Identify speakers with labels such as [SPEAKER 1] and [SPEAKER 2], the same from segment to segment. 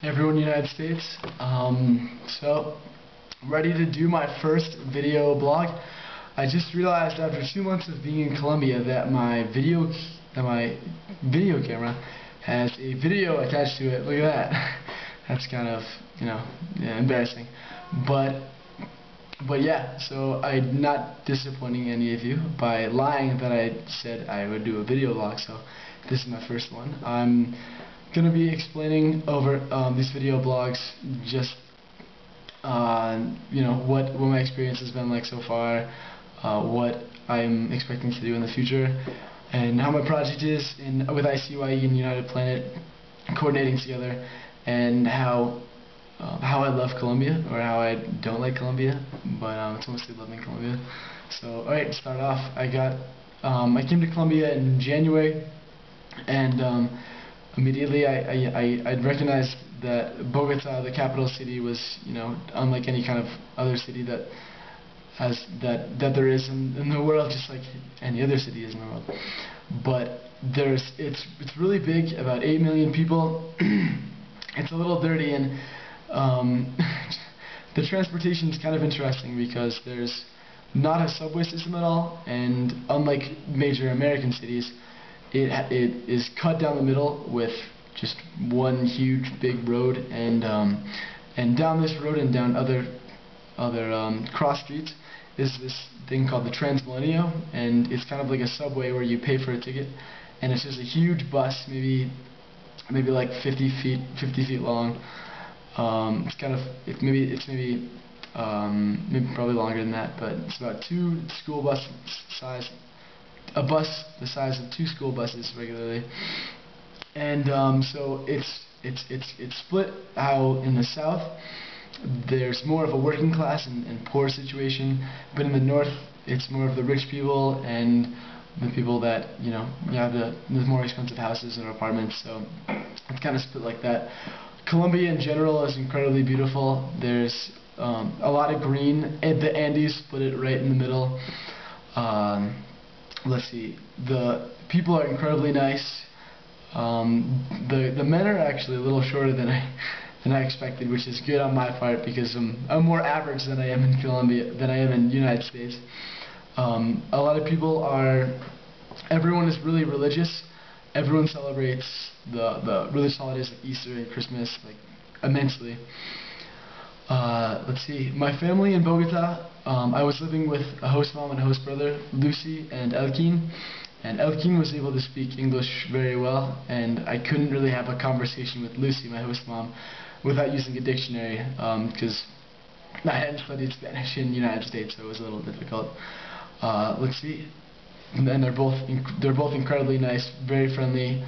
[SPEAKER 1] Everyone in the United States. So, I'm ready to do my first video blog. I just realized after 2 months of being in Colombia that my video camera has a video attached to it. Look at that. That's kind of, embarrassing. But yeah, so I'm not disappointing any of you by lying that I said I would do a video blog. So this is my first one. I'm gonna be explaining over these video blogs just what my experience has been like so far, what I'm expecting to do in the future, and how my project is with ICYE and United Planet coordinating together, and how I love Colombia, or how I don't like Colombia, but it's mostly loving Colombia. So alright, to start off, I came to Colombia in January, and immediately I recognized that Bogota, the capital city, was unlike any kind of other city that there is in the world, just like any other city is in the world. But it's really big, about 8 million people. It's a little dirty, and the transportation is kind of interesting because there's not a subway system at all, and unlike major American cities, it is cut down the middle with just one huge big road, and down this road and down other cross streets is this thing called the Transmilenio, and it's kind of like a subway where you pay for a ticket, and it's just a huge bus, maybe like 50 feet long. Maybe probably longer than that, but it's about two school bus size. A bus the size of 2 school buses regularly, and so it's split how in the south there's more of a working class and poor situation, but in the north it's more of the rich people and the people that you have the more expensive houses or apartments. So it's kind of split like that. Colombia in general is incredibly beautiful. There's a lot of green, and the Andes split it right in the middle. Let's see, the people are incredibly nice. The men are actually a little shorter than I expected, which is good on my part because I'm more average than I am in Colombia, than I am in the United States. A lot of people everyone is really religious. Everyone celebrates the religious holidays like Easter and Christmas like immensely. Let's see, my family in Bogota, I was living with a host mom and a host brother, Lucy and Elkin, and Elkin was able to speak English very well, and I couldn't really have a conversation with Lucy, my host mom, without using a dictionary, because I hadn't studied Spanish in the United States, so it was a little difficult. Let's see, and they're both incredibly nice, very friendly.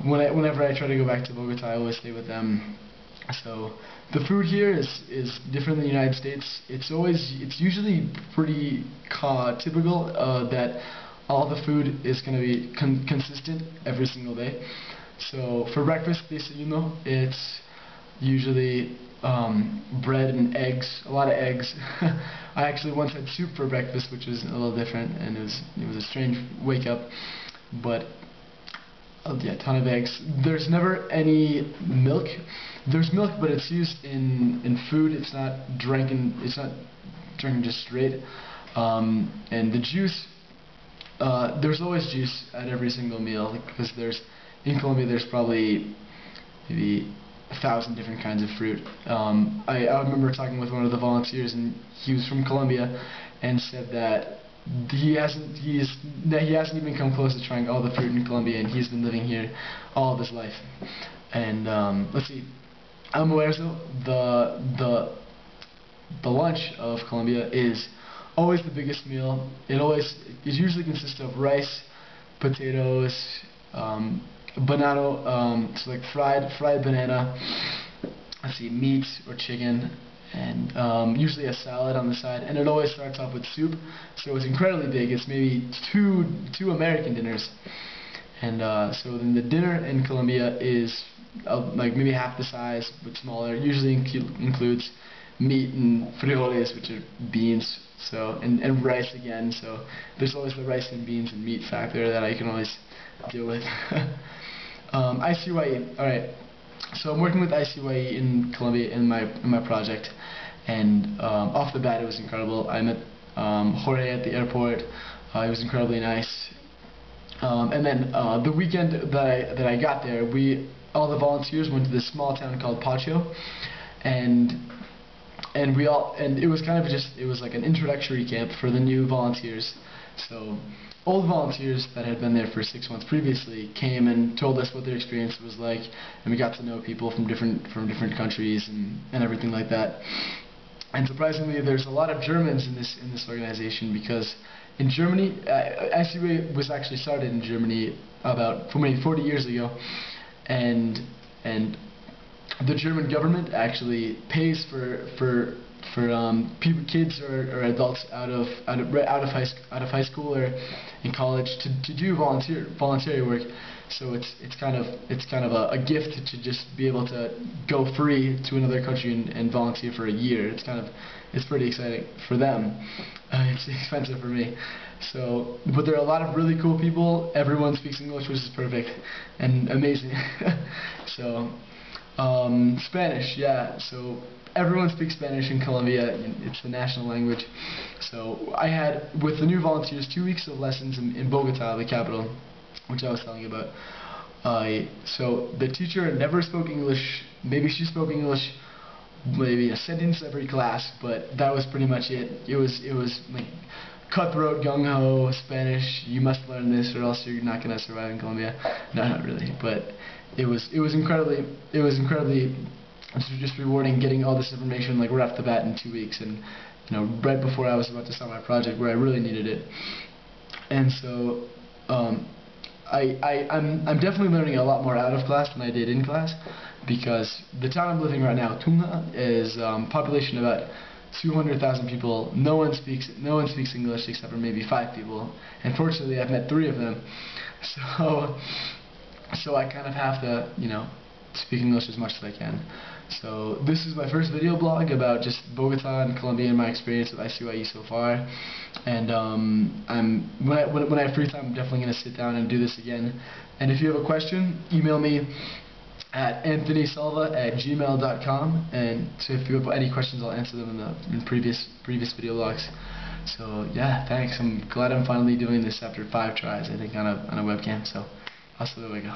[SPEAKER 1] Whenever I try to go back to Bogota, I always stay with them. So the food here is different than the United States. It's usually pretty typical that all the food is going to be consistent every single day. So for breakfast, it's usually bread and eggs, a lot of eggs. I actually once had soup for breakfast, which was a little different, and it was a strange wake up, but yeah, a ton of eggs. There's never any milk. There's milk, but it's used in food. It's not drinking just straight. And the juice, there's always juice at every single meal, because in Colombia there's probably maybe 1,000 different kinds of fruit. I remember talking with one of the volunteers, and he was from Colombia, and said that he hasn't even come close to trying all the fruit in Colombia, and he's been living here all of his life. And let's see, almuerzo, the lunch of Colombia is always the biggest meal. It usually consists of rice, potatoes, banana, so like fried banana. Let's see, meat or chicken, and usually a salad on the side, and it always starts off with soup, so it's incredibly big. It's maybe two American dinners, and so then the dinner in Colombia is like maybe half the size but smaller. Usually includes meat and frijoles, which are beans, so and rice again. So there's always the rice and beans and meat factor that I can always deal with. ICYE, alright. So I'm working with ICYE in Colombia in my project, and off the bat it was incredible. I met Jorge at the airport. He was incredibly nice. And then the weekend that I got there, all the volunteers went to this small town called Pacho, and it was kind of it was like an introductory camp for the new volunteers. So old volunteers that had been there for 6 months previously came and told us what their experience was like, and we got to know people from different countries and everything like that. And surprisingly, there's a lot of Germans in this organization, because in Germany, ICYE was actually started in Germany about maybe 40 years ago, and the German government actually pays for kids or adults out of high school or in college to do voluntary work. So it's kind of a gift to just be able to go free to another country and volunteer for a year. It's pretty exciting for them. It's expensive for me. So, but there are a lot of really cool people. Everyone speaks English, which is perfect and amazing. So, Spanish, yeah. So everyone speaks Spanish in Colombia. It's the national language. So I had, with the new volunteers, 2 weeks of lessons in Bogota, the capital, which I was telling you about. So the teacher never spoke English. Maybe she spoke English maybe a sentence every class, but that was pretty much it. It was like cutthroat, gung-ho Spanish. You must learn this or else you're not gonna survive in Colombia. No, not really, but it was incredibly just rewarding getting all this information like right off the bat in 2 weeks, and right before I was about to start my project where I really needed it. And so I'm definitely learning a lot more out of class than I did in class, because the town I'm living right now, Tunga, is population about 200,000 people. No one speaks English except for maybe 5 people. And fortunately, I've met 3 of them. So I kind of have to, speak English as much as I can. So this is my first video blog about just Bogota and Colombia and my experience with ICYE so far. And when I have free time, I'm definitely going to sit down and do this again. And if you have a question, email me at anthonysulva@gmail.com. And so if you have any questions, I'll answer them in previous video blogs. So yeah, thanks. I'm glad I'm finally doing this after 5 tries, I think, on a webcam. So hasta luego.